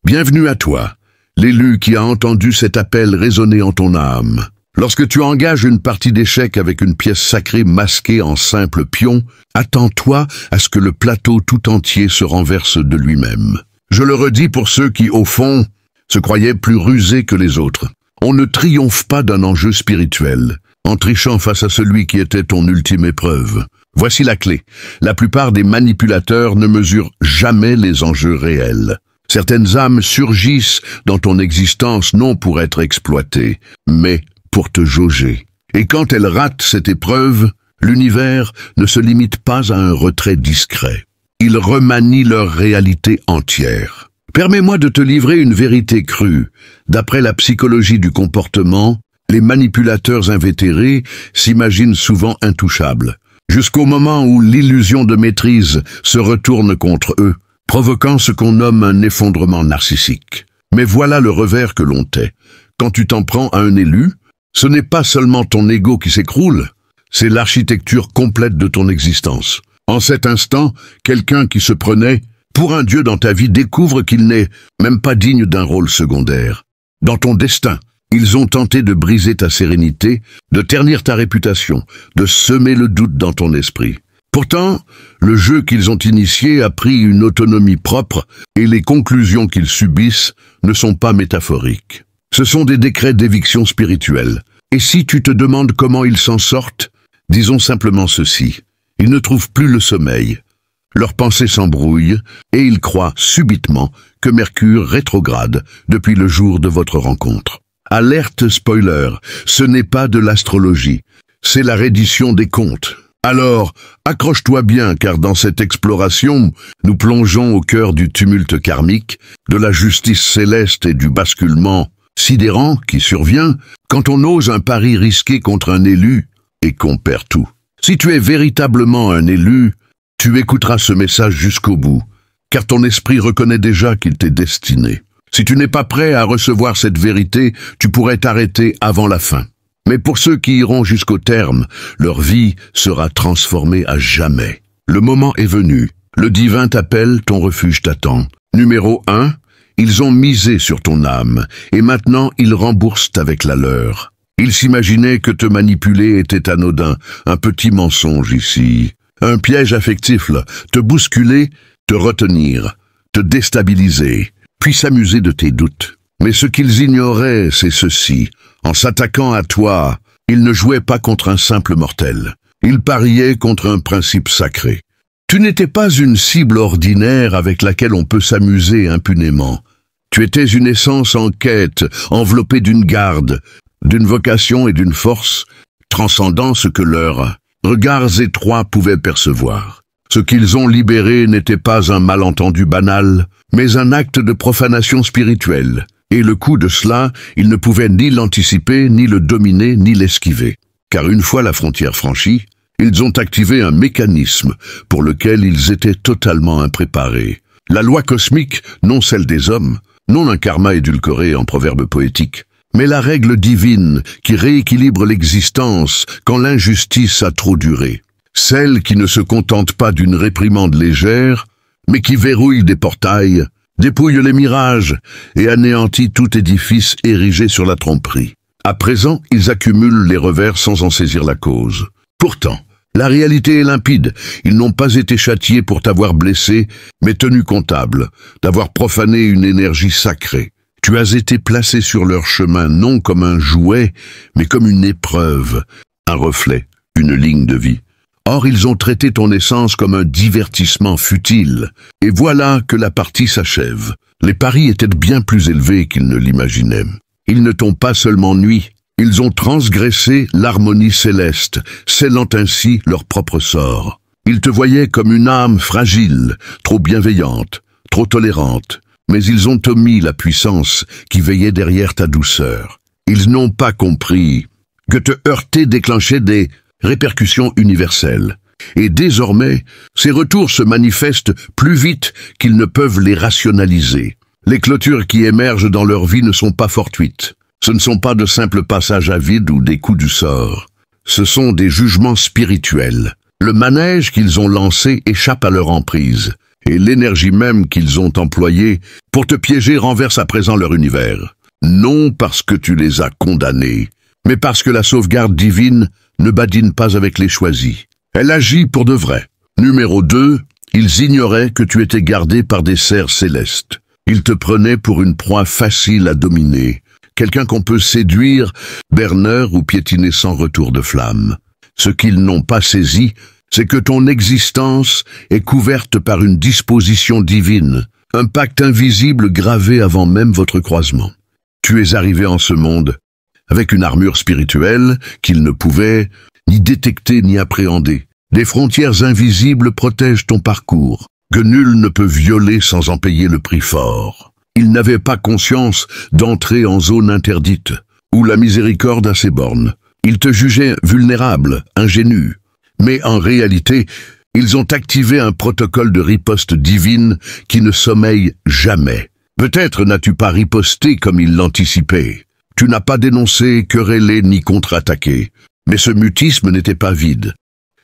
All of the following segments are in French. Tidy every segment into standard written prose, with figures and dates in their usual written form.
Bienvenue à toi, l'élu qui a entendu cet appel résonner en ton âme. Lorsque tu engages une partie d'échecs avec une pièce sacrée masquée en simple pion, attends-toi à ce que le plateau tout entier se renverse de lui-même. Je le redis pour ceux qui, au fond, se croyaient plus rusés que les autres. On ne triomphe pas d'un enjeu spirituel, en trichant face à celui qui était ton ultime épreuve. Voici la clé. La plupart des manipulateurs ne mesurent jamais les enjeux réels. Certaines âmes surgissent dans ton existence non pour être exploitées, mais pour te jauger. Et quand elles ratent cette épreuve, l'univers ne se limite pas à un retrait discret. Il remanie leur réalité entière. Permets-moi de te livrer une vérité crue. D'après la psychologie du comportement, les manipulateurs invétérés s'imaginent souvent intouchables, jusqu'au moment où l'illusion de maîtrise se retourne contre eux, provoquant ce qu'on nomme un effondrement narcissique. Mais voilà le revers que l'on tait. Quand tu t'en prends à un élu, ce n'est pas seulement ton ego qui s'écroule, c'est l'architecture complète de ton existence. En cet instant, quelqu'un qui se prenait pour un dieu dans ta vie découvre qu'il n'est même pas digne d'un rôle secondaire. Dans ton destin, ils ont tenté de briser ta sérénité, de ternir ta réputation, de semer le doute dans ton esprit. Pourtant, le jeu qu'ils ont initié a pris une autonomie propre et les conclusions qu'ils subissent ne sont pas métaphoriques. Ce sont des décrets d'éviction spirituelle. Et si tu te demandes comment ils s'en sortent, disons simplement ceci. Ils ne trouvent plus le sommeil. Leurs pensées s'embrouillent et ils croient subitement que Mercure rétrograde depuis le jour de votre rencontre. Alerte spoiler, ce n'est pas de l'astrologie, c'est la reddition des comptes. Alors, accroche-toi bien car dans cette exploration, nous plongeons au cœur du tumulte karmique, de la justice céleste et du basculement sidérant qui survient quand on ose un pari risqué contre un élu et qu'on perd tout. Si tu es véritablement un élu, tu écouteras ce message jusqu'au bout, car ton esprit reconnaît déjà qu'il t'est destiné. Si tu n'es pas prêt à recevoir cette vérité, tu pourrais t'arrêter avant la fin. Mais pour ceux qui iront jusqu'au terme, leur vie sera transformée à jamais. Le moment est venu. Le divin t'appelle, ton refuge t'attend. Numéro 1, ils ont misé sur ton âme, et maintenant ils remboursent avec la leur. Ils s'imaginaient que te manipuler était anodin, un petit mensonge ici. Un piège affectif, là, te bousculer, te retenir, te déstabiliser, puis s'amuser de tes doutes. Mais ce qu'ils ignoraient, c'est ceci. En s'attaquant à toi, ils ne jouaient pas contre un simple mortel. Ils pariaient contre un principe sacré. Tu n'étais pas une cible ordinaire avec laquelle on peut s'amuser impunément. Tu étais une essence en quête, enveloppée d'une garde, d'une vocation et d'une force, transcendant ce que leurs regards étroits pouvaient percevoir. Ce qu'ils ont libéré n'était pas un malentendu banal, mais un acte de profanation spirituelle. Et le coup de cela, ils ne pouvaient ni l'anticiper, ni le dominer, ni l'esquiver. Car une fois la frontière franchie, ils ont activé un mécanisme pour lequel ils étaient totalement impréparés. La loi cosmique, non celle des hommes, non un karma édulcoré en proverbe poétique, mais la règle divine qui rééquilibre l'existence quand l'injustice a trop duré. Celle qui ne se contente pas d'une réprimande légère, mais qui verrouille des portails, dépouille les mirages et anéantit tout édifice érigé sur la tromperie. À présent, ils accumulent les revers sans en saisir la cause. Pourtant, la réalité est limpide. Ils n'ont pas été châtiés pour t'avoir blessé, mais tenus comptables, d'avoir profané une énergie sacrée. Tu as été placé sur leur chemin non comme un jouet, mais comme une épreuve, un reflet, une ligne de vie. Or, ils ont traité ton essence comme un divertissement futile. Et voilà que la partie s'achève. Les paris étaient bien plus élevés qu'ils ne l'imaginaient. Ils ne t'ont pas seulement nui, ils ont transgressé l'harmonie céleste, scellant ainsi leur propre sort. Ils te voyaient comme une âme fragile, trop bienveillante, trop tolérante, mais ils ont omis la puissance qui veillait derrière ta douceur. Ils n'ont pas compris que te heurter déclenchait des répercussions universelles. Et désormais, ces retours se manifestent plus vite qu'ils ne peuvent les rationaliser. Les clôtures qui émergent dans leur vie ne sont pas fortuites. Ce ne sont pas de simples passages à vide ou des coups du sort. Ce sont des jugements spirituels. Le manège qu'ils ont lancé échappe à leur emprise. et l'énergie même qu'ils ont employée pour te piéger renverse à présent leur univers. Non parce que tu les as condamnés, mais parce que la sauvegarde divine ne badine pas avec les choisis. Elle agit pour de vrai. Numéro 2, ils ignoraient que tu étais gardé par des serfs célestes. Ils te prenaient pour une proie facile à dominer, quelqu'un qu'on peut séduire, berner ou piétiner sans retour de flamme. Ce qu'ils n'ont pas saisi, c'est que ton existence est couverte par une disposition divine, un pacte invisible gravé avant même votre croisement. Tu es arrivé en ce monde avec une armure spirituelle qu'ils ne pouvaient ni détecter ni appréhender. Des frontières invisibles protègent ton parcours, que nul ne peut violer sans en payer le prix fort. Ils n'avaient pas conscience d'entrer en zone interdite, où la miséricorde a ses bornes. Ils te jugeaient vulnérable, ingénu. Mais en réalité, ils ont activé un protocole de riposte divine qui ne sommeille jamais. Peut-être n'as-tu pas riposté comme ils l'anticipaient. Tu n'as pas dénoncé, querellé ni contre-attaqué. Mais ce mutisme n'était pas vide.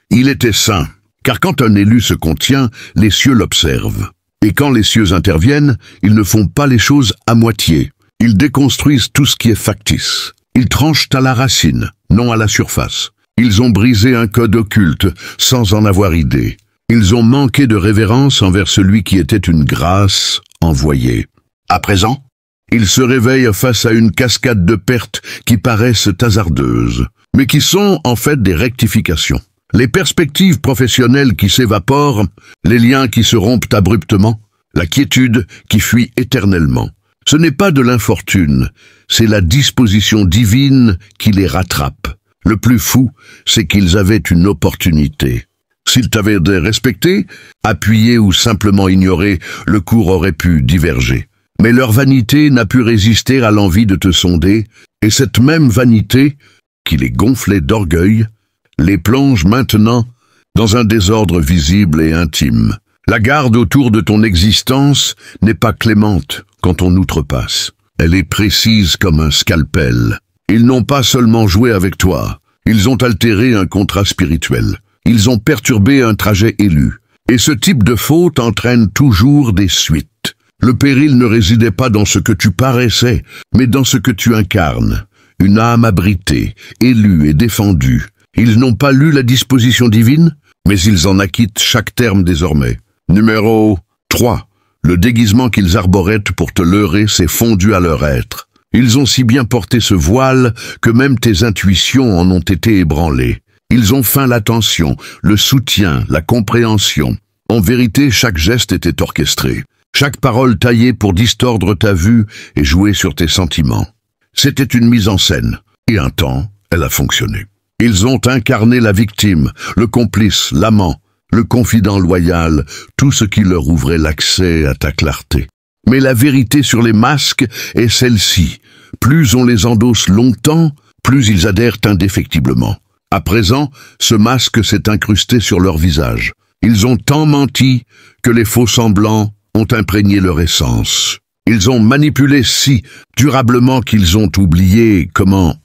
Il était sain, car quand un élu se contient, les cieux l'observent. Et quand les cieux interviennent, ils ne font pas les choses à moitié. Ils déconstruisent tout ce qui est factice. Ils tranchent à la racine, non à la surface. Ils ont brisé un code occulte, sans en avoir idée. Ils ont manqué de révérence envers celui qui était une grâce envoyée. À présent, ils se réveillent face à une cascade de pertes qui paraissent hasardeuses, mais qui sont en fait des rectifications. Les perspectives professionnelles qui s'évaporent, les liens qui se rompent abruptement, la quiétude qui fuit éternellement. Ce n'est pas de l'infortune, c'est la disposition divine qui les rattrape. Le plus fou, c'est qu'ils avaient une opportunité. S'ils t'avaient respecté, appuyé ou simplement ignoré, le cours aurait pu diverger. Mais leur vanité n'a pu résister à l'envie de te sonder, et cette même vanité, qui les gonflait d'orgueil, les plonge maintenant dans un désordre visible et intime. La garde autour de ton existence n'est pas clémente quand on outrepasse. Elle est précise comme un scalpel. Ils n'ont pas seulement joué avec toi, ils ont altéré un contrat spirituel. Ils ont perturbé un trajet élu. Et ce type de faute entraîne toujours des suites. Le péril ne résidait pas dans ce que tu paraissais, mais dans ce que tu incarnes. Une âme abritée, élue et défendue. Ils n'ont pas lu la disposition divine, mais ils en acquittent chaque terme désormais. Numéro 3. Le déguisement qu'ils arboraient pour te leurrer s'est fondu à leur être. Ils ont si bien porté ce voile que même tes intuitions en ont été ébranlées. Ils ont feint l'attention, le soutien, la compréhension. En vérité, chaque geste était orchestré. Chaque parole taillée pour distordre ta vue et jouer sur tes sentiments. C'était une mise en scène, et un temps, elle a fonctionné. Ils ont incarné la victime, le complice, l'amant, le confident loyal, tout ce qui leur ouvrait l'accès à ta clarté. Mais la vérité sur les masques est celle-ci. Plus on les endosse longtemps, plus ils adhèrent indéfectiblement. À présent, ce masque s'est incrusté sur leur visage. Ils ont tant menti que les faux-semblants ont imprégné leur essence. Ils ont manipulé si durablement qu'ils ont oublié comment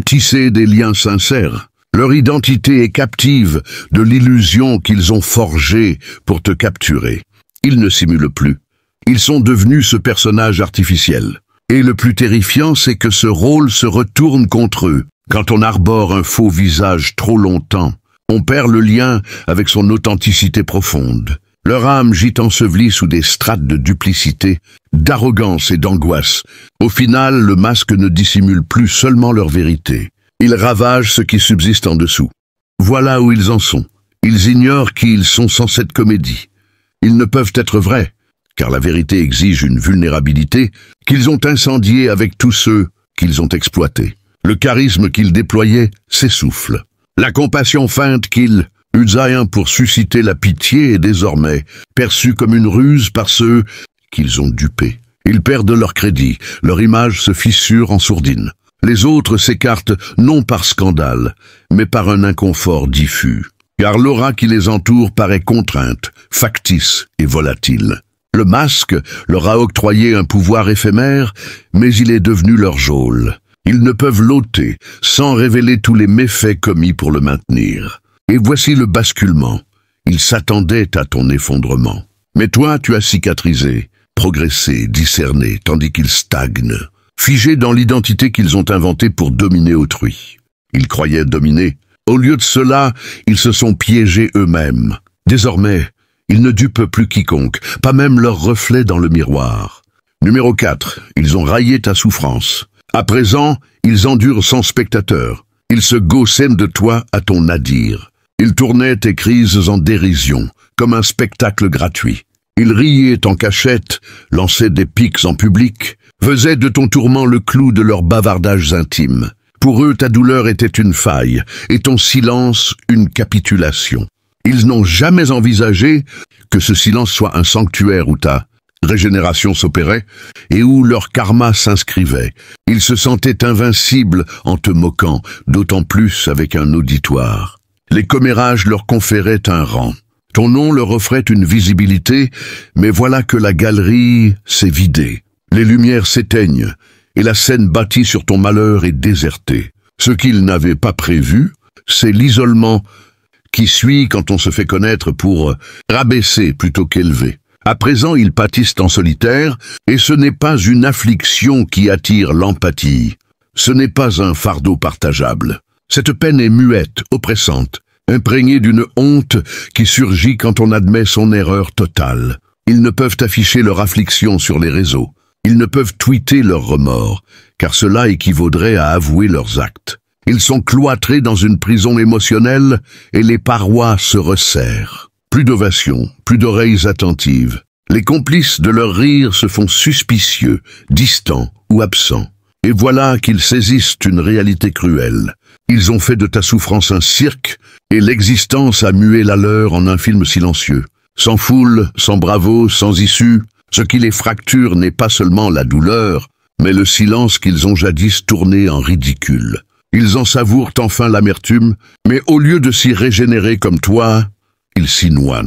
tisser des liens sincères. Leur identité est captive de l'illusion qu'ils ont forgée pour te capturer. Ils ne simulent plus. Ils sont devenus ce personnage artificiel. Et le plus terrifiant, c'est que ce rôle se retourne contre eux. Quand on arbore un faux visage trop longtemps, on perd le lien avec son authenticité profonde. Leur âme gît ensevelie sous des strates de duplicité, d'arrogance et d'angoisse. Au final, le masque ne dissimule plus seulement leur vérité. Il ravage ce qui subsiste en dessous. Voilà où ils en sont. Ils ignorent qui ils sont sans cette comédie. Ils ne peuvent être vrais, car la vérité exige une vulnérabilité qu'ils ont incendiée avec tous ceux qu'ils ont exploités. Le charisme qu'ils déployaient s'essouffle. La compassion feinte qu'ils usaient pour susciter la pitié est désormais perçue comme une ruse par ceux qu'ils ont dupés. Ils perdent leur crédit, leur image se fissure en sourdine. Les autres s'écartent non par scandale, mais par un inconfort diffus, car l'aura qui les entoure paraît contrainte, factice et volatile. Le masque leur a octroyé un pouvoir éphémère, mais il est devenu leur geôle. Ils ne peuvent l'ôter sans révéler tous les méfaits commis pour le maintenir. Et voici le basculement. Ils s'attendaient à ton effondrement. Mais toi, tu as cicatrisé, progressé, discerné, tandis qu'ils stagnent, figés dans l'identité qu'ils ont inventée pour dominer autrui. Ils croyaient dominer. Au lieu de cela, ils se sont piégés eux-mêmes. Désormais, ils ne dupent plus quiconque, pas même leur reflet dans le miroir. Numéro 4. Ils ont raillé ta souffrance. À présent, ils endurent sans spectateur. Ils se gaussaient de toi à ton nadir. Ils tournaient tes crises en dérision, comme un spectacle gratuit. Ils riaient en cachette, lançaient des piques en public, faisaient de ton tourment le clou de leurs bavardages intimes. Pour eux, ta douleur était une faille, et ton silence une capitulation. Ils n'ont jamais envisagé que ce silence soit un sanctuaire où ta régénération s'opérait et où leur karma s'inscrivait. Ils se sentaient invincibles en te moquant, d'autant plus avec un auditoire. Les commérages leur conféraient un rang. Ton nom leur offrait une visibilité, mais voilà que la galerie s'est vidée. Les lumières s'éteignent, et la scène bâtie sur ton malheur est désertée. Ce qu'ils n'avaient pas prévu, c'est l'isolement qui suit quand on se fait connaître pour rabaisser plutôt qu'élever. À présent, ils pâtissent en solitaire, et ce n'est pas une affliction qui attire l'empathie. Ce n'est pas un fardeau partageable. Cette peine est muette, oppressante, imprégnée d'une honte qui surgit quand on admet son erreur totale. Ils ne peuvent afficher leur affliction sur les réseaux. Ils ne peuvent tweeter leurs remords, car cela équivaudrait à avouer leurs actes. Ils sont cloîtrés dans une prison émotionnelle et les parois se resserrent. Plus d'ovations, plus d'oreilles attentives. Les complices de leur rire se font suspicieux, distants ou absents. Et voilà qu'ils saisissent une réalité cruelle. Ils ont fait de ta souffrance un cirque et l'existence a mué la leur en un film silencieux. Sans foule, sans bravo, sans issue, ce qui les fracture n'est pas seulement la douleur, mais le silence qu'ils ont jadis tourné en ridicule. Ils en savourent enfin l'amertume, mais au lieu de s'y régénérer comme toi, ils s'y noient.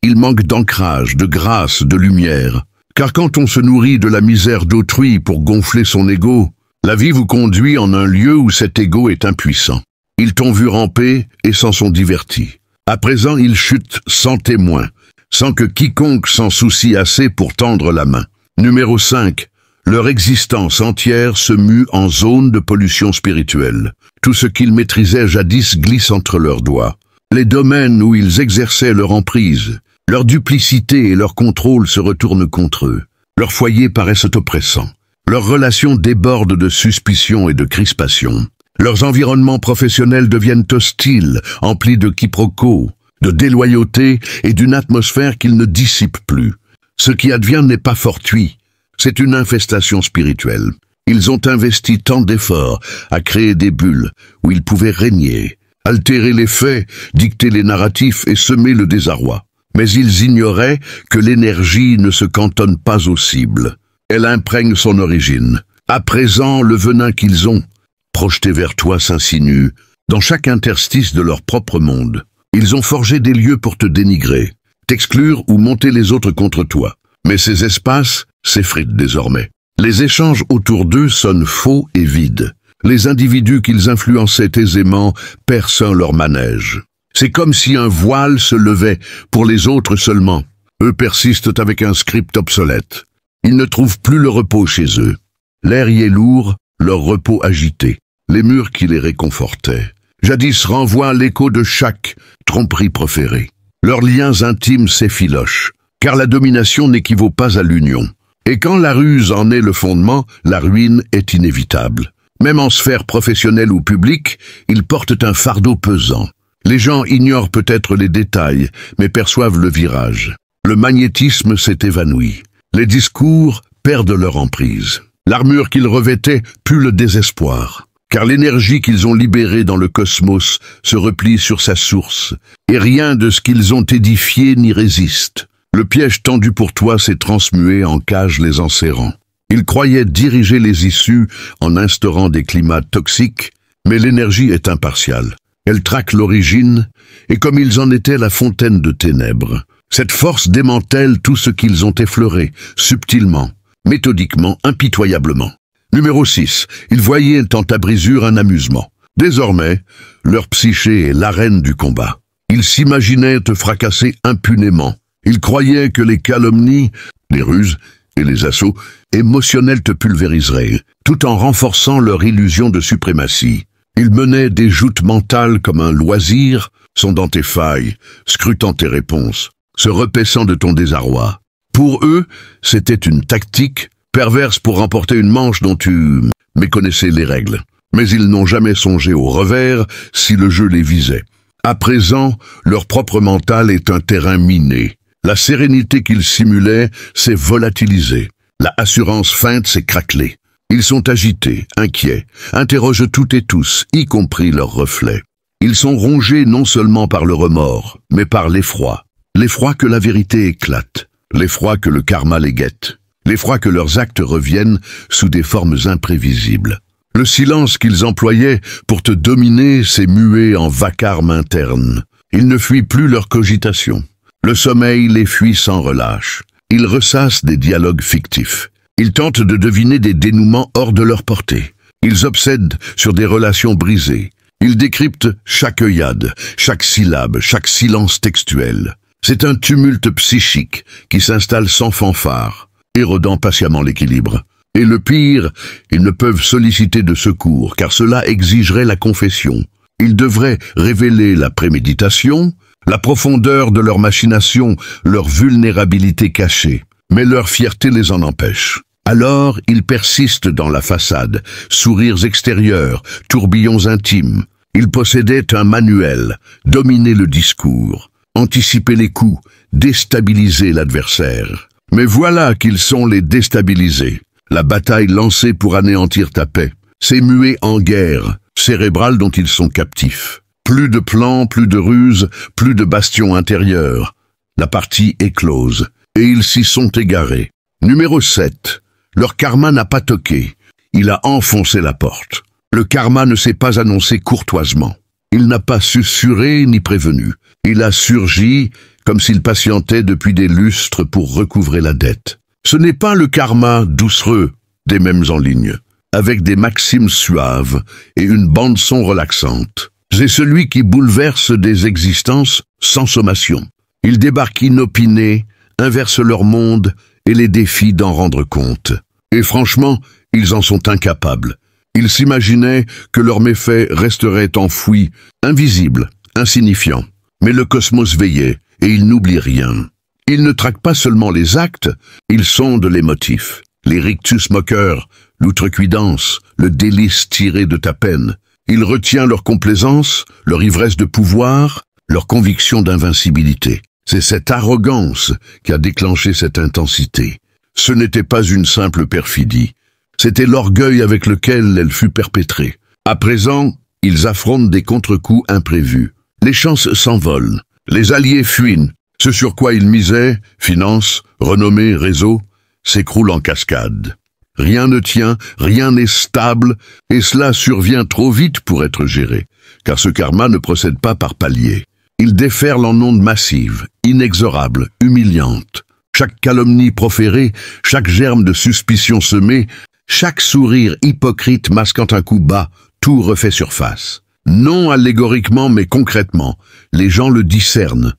Ils manquent d'ancrage, de grâce, de lumière. Car quand on se nourrit de la misère d'autrui pour gonfler son ego, la vie vous conduit en un lieu où cet ego est impuissant. Ils t'ont vu ramper et s'en sont divertis. À présent, ils chutent sans témoin, sans que quiconque s'en soucie assez pour tendre la main. Numéro 5. Leur existence entière se mue en zone de pollution spirituelle. Tout ce qu'ils maîtrisaient jadis glisse entre leurs doigts. Les domaines où ils exerçaient leur emprise, leur duplicité et leur contrôle se retournent contre eux. Leurs foyers paraissent oppressants. Leurs relations débordent de suspicion et de crispation. Leurs environnements professionnels deviennent hostiles, emplis de quiproquos, de déloyauté et d'une atmosphère qu'ils ne dissipent plus. Ce qui advient n'est pas fortuit. C'est une infestation spirituelle. Ils ont investi tant d'efforts à créer des bulles où ils pouvaient régner, altérer les faits, dicter les narratifs et semer le désarroi. Mais ils ignoraient que l'énergie ne se cantonne pas aux cibles. Elle imprègne son origine. À présent, le venin qu'ils ont projeté vers toi s'insinue dans chaque interstice de leur propre monde. Ils ont forgé des lieux pour te dénigrer, t'exclure ou monter les autres contre toi. Mais ces espaces s'effritent désormais. Les échanges autour d'eux sonnent faux et vides. Les individus qu'ils influençaient aisément percent leur manège. C'est comme si un voile se levait pour les autres seulement. Eux persistent avec un script obsolète. Ils ne trouvent plus le repos chez eux. L'air y est lourd, leur repos agité. Les murs qui les réconfortaient jadis renvoient l'écho de chaque tromperie proférée. Leurs liens intimes s'effilochent, car la domination n'équivaut pas à l'union. Et quand la ruse en est le fondement, la ruine est inévitable. Même en sphère professionnelle ou publique, ils portent un fardeau pesant. Les gens ignorent peut-être les détails, mais perçoivent le virage. Le magnétisme s'est évanoui. Les discours perdent leur emprise. L'armure qu'ils revêtaient pue le désespoir. Car l'énergie qu'ils ont libérée dans le cosmos se replie sur sa source, et rien de ce qu'ils ont édifié n'y résiste. Le piège tendu pour toi s'est transmué en cage les enserrant. Ils croyaient diriger les issues en instaurant des climats toxiques, mais l'énergie est impartiale. Elle traque l'origine, et comme ils en étaient la fontaine de ténèbres, cette force démantèle tout ce qu'ils ont effleuré, subtilement, méthodiquement, impitoyablement. Numéro 6. Ils voyaient en ta brisure un amusement. Désormais, leur psyché est l'arène du combat. Ils s'imaginaient te fracasser impunément. Ils croyaient que les calomnies, les ruses et les assauts émotionnels te pulvériseraient, tout en renforçant leur illusion de suprématie. Ils menaient des joutes mentales comme un loisir, sondant tes failles, scrutant tes réponses, se repaissant de ton désarroi. Pour eux, c'était une tactique perverse pour remporter une manche dont tu méconnaissais les règles. Mais ils n'ont jamais songé au revers si le jeu les visait. À présent, leur propre mental est un terrain miné. La sérénité qu'ils simulaient s'est volatilisée. La assurance feinte s'est craquelée. Ils sont agités, inquiets, interrogent toutes et tous, y compris leurs reflets. Ils sont rongés non seulement par le remords, mais par l'effroi. L'effroi que la vérité éclate, l'effroi que le karma les guette, l'effroi que leurs actes reviennent sous des formes imprévisibles. Le silence qu'ils employaient pour te dominer s'est mué en vacarme interne. Ils ne fuient plus leur cogitation. Le sommeil les fuit sans relâche. Ils ressassent des dialogues fictifs. Ils tentent de deviner des dénouements hors de leur portée. Ils obsèdent sur des relations brisées. Ils décryptent chaque œillade, chaque syllabe, chaque silence textuel. C'est un tumulte psychique qui s'installe sans fanfare, érodant patiemment l'équilibre. Et le pire, ils ne peuvent solliciter de secours, car cela exigerait la confession. Ils devraient révéler la préméditation, la profondeur de leur machination, leur vulnérabilité cachée. Mais leur fierté les en empêche. Alors, ils persistent dans la façade, sourires extérieurs, tourbillons intimes. Ils possédaient un manuel, dominer le discours, anticiper les coups, déstabiliser l'adversaire. Mais voilà qu'ils sont les déstabilisés. La bataille lancée pour anéantir ta paix s'est muée en guerre cérébrale dont ils sont captifs. Plus de plans, plus de ruses, plus de bastions intérieurs. La partie est close, et ils s'y sont égarés. Numéro 7. Leur karma n'a pas toqué. Il a enfoncé la porte. Le karma ne s'est pas annoncé courtoisement. Il n'a pas susurré ni prévenu. Il a surgi comme s'il patientait depuis des lustres pour recouvrer la dette. Ce n'est pas le karma doucereux des mêmes en ligne, avec des maximes suaves et une bande-son relaxante. C'est celui qui bouleverse des existences sans sommation. Il débarque inopiné, inverse leur monde et les défie d'en rendre compte. Et franchement, ils en sont incapables. Ils s'imaginaient que leurs méfaits resteraient enfouis, invisibles, insignifiants. Mais le cosmos veillait, et il n'oublie rien. Ils ne traquent pas seulement les actes, ils sondent les motifs. Les rictus moqueurs, l'outrecuidance, le délice tiré de ta peine. Il retient leur complaisance, leur ivresse de pouvoir, leur conviction d'invincibilité. C'est cette arrogance qui a déclenché cette intensité. Ce n'était pas une simple perfidie. C'était l'orgueil avec lequel elle fut perpétrée. À présent, ils affrontent des contre-coups imprévus. Les chances s'envolent. Les alliés fuient. Ce sur quoi ils misaient, finances, renommée, réseau, s'écroule en cascade. Rien ne tient, rien n'est stable, et cela survient trop vite pour être géré, car ce karma ne procède pas par paliers. Il déferle en ondes massives, inexorables, humiliantes. Chaque calomnie proférée, chaque germe de suspicion semé, chaque sourire hypocrite masquant un coup bas, tout refait surface. Non allégoriquement mais concrètement, les gens le discernent,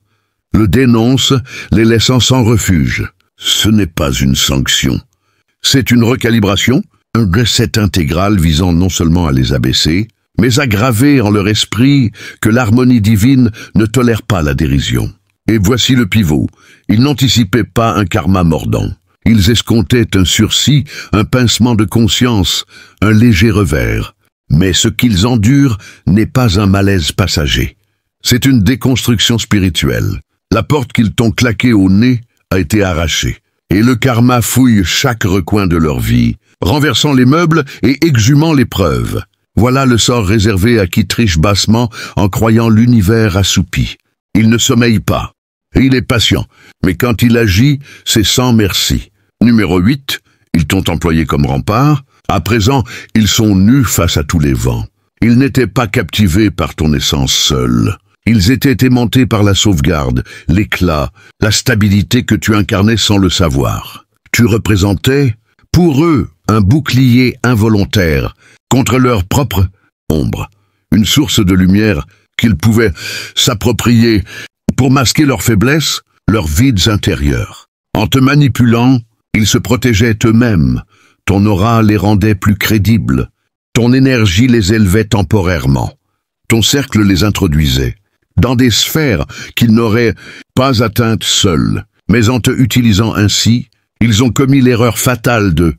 le dénoncent, les laissant sans refuge. Ce n'est pas une sanction. C'est une recalibration, un reset intégral visant non seulement à les abaisser, mais à graver en leur esprit que l'harmonie divine ne tolère pas la dérision. Et voici le pivot. Ils n'anticipaient pas un karma mordant. Ils escomptaient un sursis, un pincement de conscience, un léger revers. Mais ce qu'ils endurent n'est pas un malaise passager. C'est une déconstruction spirituelle. La porte qu'ils t'ont claquée au nez a été arrachée. Et le karma fouille chaque recoin de leur vie, renversant les meubles et exhumant les preuves. Voilà le sort réservé à qui triche bassement en croyant l'univers assoupi. Il ne sommeille pas. Et il est patient. Mais quand il agit, c'est sans merci. Numéro 8, ils t'ont employé comme rempart. À présent, ils sont nus face à tous les vents. Ils n'étaient pas captivés par ton essence seule. Ils étaient aimantés par la sauvegarde, l'éclat, la stabilité que tu incarnais sans le savoir. Tu représentais, pour eux, un bouclier involontaire contre leur propre ombre, une source de lumière qu'ils pouvaient s'approprier pour masquer leur faiblesse, leurs vides intérieurs. En te manipulant, ils se protégeaient eux-mêmes. Ton aura les rendait plus crédibles. Ton énergie les élevait temporairement. Ton cercle les introduisait dans des sphères qu'ils n'auraient pas atteintes seuls. Mais en te utilisant ainsi, ils ont commis l'erreur fatale de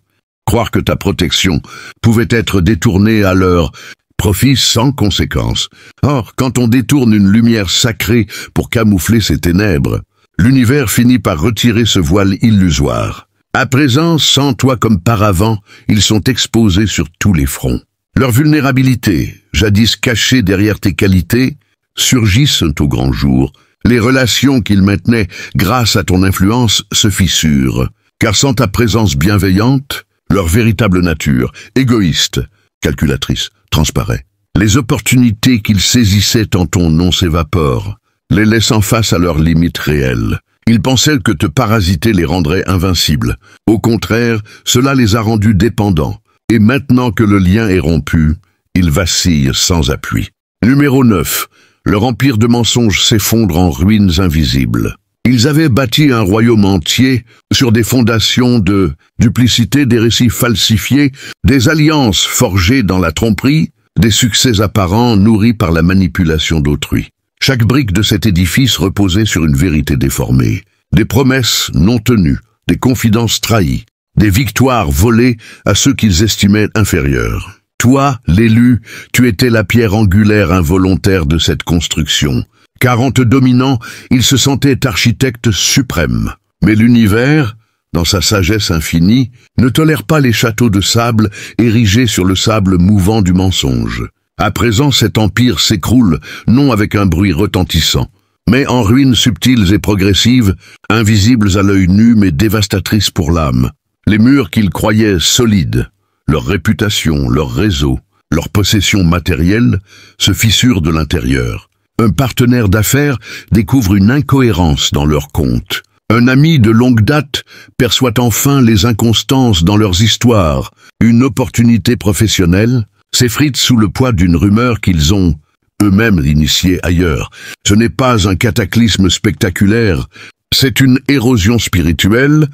croire que ta protection pouvait être détournée à leur profit sans conséquence. Or, quand on détourne une lumière sacrée pour camoufler ses ténèbres, l'univers finit par retirer ce voile illusoire. À présent, sans toi comme paravent, ils sont exposés sur tous les fronts. Leur vulnérabilité, jadis cachée derrière tes qualités, surgissent au grand jour. Les relations qu'ils maintenaient grâce à ton influence se fissurent, car sans ta présence bienveillante, leur véritable nature, égoïste, calculatrice, transparaît. Les opportunités qu'ils saisissaient en ton nom s'évaporent, les laissant face à leurs limites réelles. Ils pensaient que te parasiter les rendrait invincibles. Au contraire, cela les a rendus dépendants. Et maintenant que le lien est rompu, ils vacillent sans appui. Numéro 9. Leur empire de mensonges s'effondre en ruines invisibles. Ils avaient bâti un royaume entier sur des fondations de duplicité, des récits falsifiés, des alliances forgées dans la tromperie, des succès apparents nourris par la manipulation d'autrui. Chaque brique de cet édifice reposait sur une vérité déformée, des promesses non tenues, des confidences trahies, des victoires volées à ceux qu'ils estimaient inférieurs. Toi, l'élu, tu étais la pierre angulaire involontaire de cette construction, car en te dominant, il se sentait architecte suprême. Mais l'univers, dans sa sagesse infinie, ne tolère pas les châteaux de sable érigés sur le sable mouvant du mensonge. À présent, cet empire s'écroule, non avec un bruit retentissant, mais en ruines subtiles et progressives, invisibles à l'œil nu mais dévastatrices pour l'âme. Les murs qu'ils croyaient solides, leur réputation, leur réseau, leur possession matérielle se fissurent de l'intérieur. Un partenaire d'affaires découvre une incohérence dans leurs comptes. Un ami de longue date perçoit enfin les inconstances dans leurs histoires. Une opportunité professionnelle s'effrite sous le poids d'une rumeur qu'ils ont eux-mêmes initiée ailleurs. Ce n'est pas un cataclysme spectaculaire, c'est une érosion spirituelle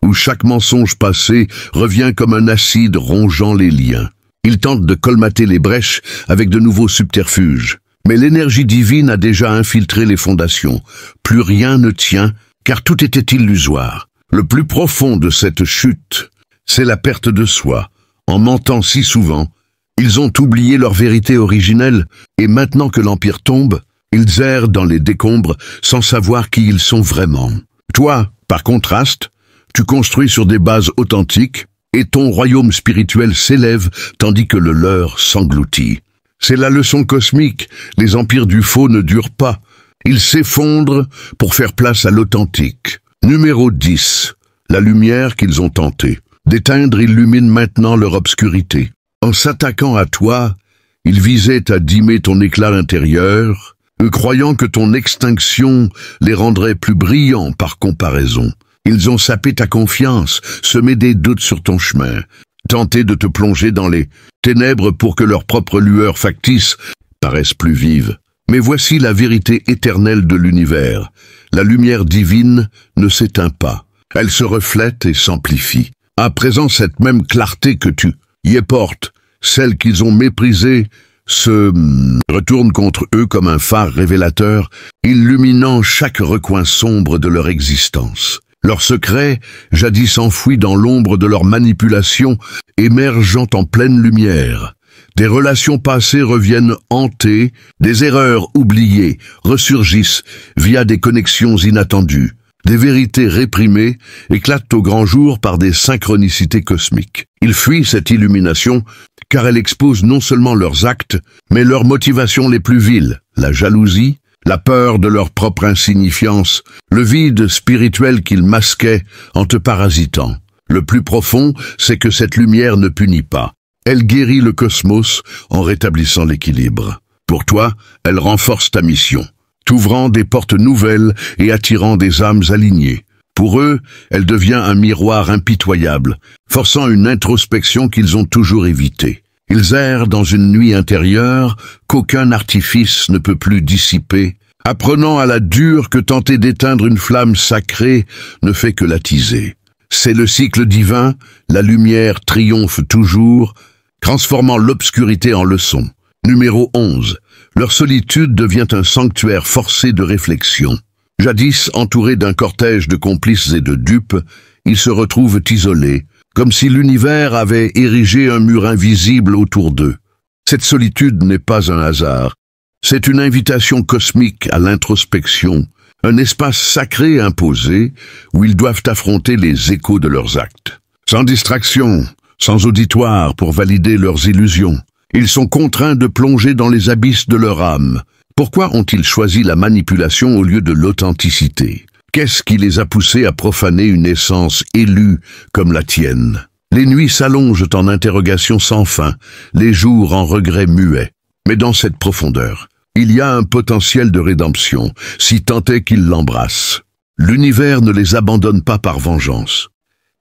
où chaque mensonge passé revient comme un acide rongeant les liens. Ils tentent de colmater les brèches avec de nouveaux subterfuges. Mais l'énergie divine a déjà infiltré les fondations. Plus rien ne tient, car tout était illusoire. Le plus profond de cette chute, c'est la perte de soi. En mentant si souvent, ils ont oublié leur vérité originelle, et maintenant que l'Empire tombe, ils errent dans les décombres sans savoir qui ils sont vraiment. Toi, par contraste, tu construis sur des bases authentiques, et ton royaume spirituel s'élève tandis que le leur s'engloutit. C'est la leçon cosmique, les empires du faux ne durent pas. Ils s'effondrent pour faire place à l'authentique. Numéro 10. La lumière qu'ils ont tenté d'éteindre illumine maintenant leur obscurité. En s'attaquant à toi, ils visaient à dimmer ton éclat intérieur, croyant que ton extinction les rendrait plus brillants par comparaison. Ils ont sapé ta confiance, semé des doutes sur ton chemin, tenté de te plonger dans les ténèbres pour que leurs propres lueurs factices paraissent plus vives. Mais voici la vérité éternelle de l'univers. La lumière divine ne s'éteint pas. Elle se reflète et s'amplifie. À présent, cette même clarté que tu y portes, celle qu'ils ont méprisée, se retourne contre eux comme un phare révélateur, illuminant chaque recoin sombre de leur existence. Leurs secrets, jadis enfouis dans l'ombre de leur manipulation, émergeant en pleine lumière. Des relations passées reviennent hantées, des erreurs oubliées ressurgissent via des connexions inattendues. Des vérités réprimées éclatent au grand jour par des synchronicités cosmiques. Ils fuient cette illumination car elle expose non seulement leurs actes, mais leurs motivations les plus viles, la jalousie, la peur de leur propre insignifiance, le vide spirituel qu'ils masquaient en te parasitant. Le plus profond, c'est que cette lumière ne punit pas. Elle guérit le cosmos en rétablissant l'équilibre. Pour toi, elle renforce ta mission, t'ouvrant des portes nouvelles et attirant des âmes alignées. Pour eux, elle devient un miroir impitoyable, forçant une introspection qu'ils ont toujours évitée. Ils errent dans une nuit intérieure qu'aucun artifice ne peut plus dissiper, apprenant à la dure que tenter d'éteindre une flamme sacrée ne fait que l'attiser. C'est le cycle divin, la lumière triomphe toujours, transformant l'obscurité en leçon. Numéro 11. Leur solitude devient un sanctuaire forcé de réflexion. Jadis entourés d'un cortège de complices et de dupes, ils se retrouvent isolés, comme si l'univers avait érigé un mur invisible autour d'eux. Cette solitude n'est pas un hasard. C'est une invitation cosmique à l'introspection, un espace sacré imposé où ils doivent affronter les échos de leurs actes. Sans distraction, sans auditoire pour valider leurs illusions, ils sont contraints de plonger dans les abysses de leur âme. Pourquoi ont-ils choisi la manipulation au lieu de l'authenticité? Qu'est-ce qui les a poussés à profaner une essence élue comme la tienne? Les nuits s'allongent en interrogations sans fin, les jours en regrets muets. Mais dans cette profondeur, il y a un potentiel de rédemption, si tant est qu'ils l'embrassent. L'univers ne les abandonne pas par vengeance.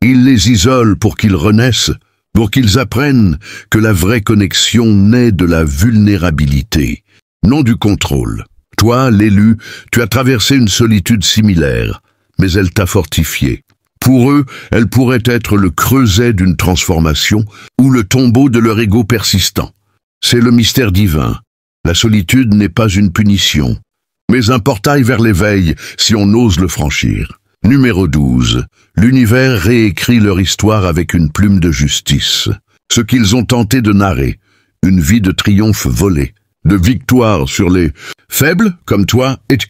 Il les isole pour qu'ils renaissent, pour qu'ils apprennent que la vraie connexion naît de la vulnérabilité, non du contrôle. Toi, l'élu, tu as traversé une solitude similaire, mais elle t'a fortifié. Pour eux, elle pourrait être le creuset d'une transformation ou le tombeau de leur ego persistant. C'est le mystère divin. La solitude n'est pas une punition, mais un portail vers l'éveil si on ose le franchir. Numéro 12. L'univers réécrit leur histoire avec une plume de justice. Ce qu'ils ont tenté de narrer, une vie de triomphe volée, de victoire sur les faibles, comme toi, est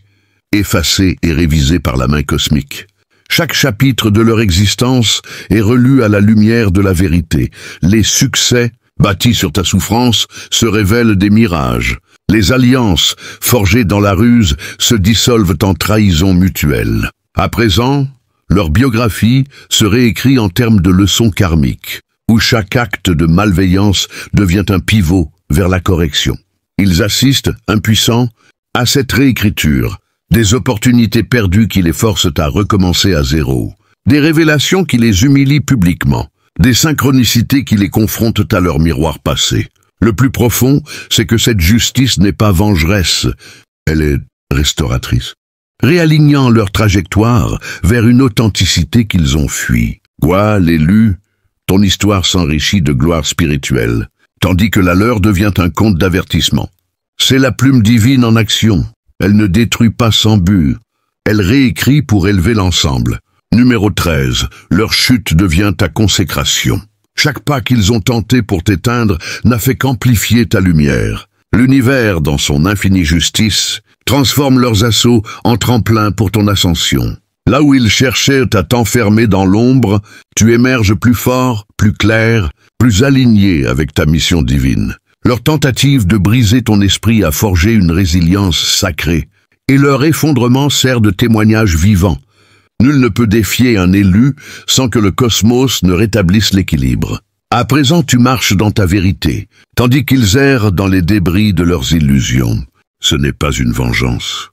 effacée et révisée par la main cosmique. Chaque chapitre de leur existence est relu à la lumière de la vérité. Les succès, bâtis sur ta souffrance, se révèlent des mirages. Les alliances, forgées dans la ruse, se dissolvent en trahison mutuelle. À présent, leur biographie se réécrit en termes de leçons karmiques, où chaque acte de malveillance devient un pivot vers la correction. Ils assistent, impuissants, à cette réécriture, des opportunités perdues qui les forcent à recommencer à zéro, des révélations qui les humilient publiquement, des synchronicités qui les confrontent à leur miroir passé. Le plus profond, c'est que cette justice n'est pas vengeresse, elle est restauratrice, réalignant leur trajectoire vers une authenticité qu'ils ont fui. Toi, l'élu, ton histoire s'enrichit de gloire spirituelle, tandis que la leur devient un conte d'avertissement. C'est la plume divine en action. Elle ne détruit pas sans but. Elle réécrit pour élever l'ensemble. Numéro 13. Leur chute devient ta consécration. Chaque pas qu'ils ont tenté pour t'éteindre n'a fait qu'amplifier ta lumière. L'univers, dans son infinie justice, transforme leurs assauts en tremplin pour ton ascension. Là où ils cherchaient à t'enfermer dans l'ombre, tu émerges plus fort, plus clair, plus aligné avec ta mission divine. Leur tentative de briser ton esprit a forgé une résilience sacrée, et leur effondrement sert de témoignage vivant. Nul ne peut défier un élu sans que le cosmos ne rétablisse l'équilibre. À présent tu marches dans ta vérité, tandis qu'ils errent dans les débris de leurs illusions. Ce n'est pas une vengeance,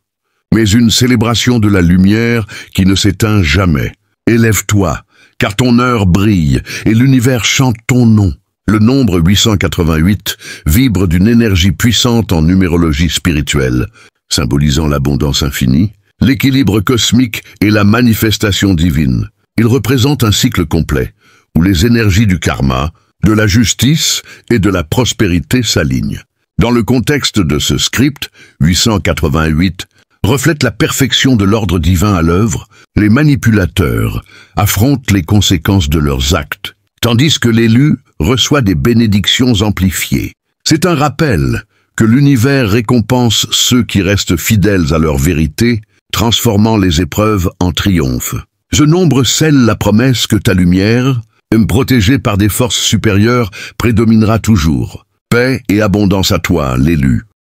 mais une célébration de la lumière qui ne s'éteint jamais. Élève-toi, car ton heure brille, et l'univers chante ton nom. Le nombre 888 vibre d'une énergie puissante en numérologie spirituelle, symbolisant l'abondance infinie, l'équilibre cosmique et la manifestation divine. Il représente un cycle complet, où les énergies du karma, de la justice et de la prospérité s'alignent. Dans le contexte de ce script, 888 reflète la perfection de l'ordre divin à l'œuvre. Les manipulateurs affrontent les conséquences de leurs actes, tandis que l'élu reçoit des bénédictions amplifiées. C'est un rappel que l'univers récompense ceux qui restent fidèles à leur vérité, transformant les épreuves en triomphe. Ce nombre scelle la promesse que ta lumière, protégée par des forces supérieures, prédominera toujours. Paix et abondance à toi, l'élu.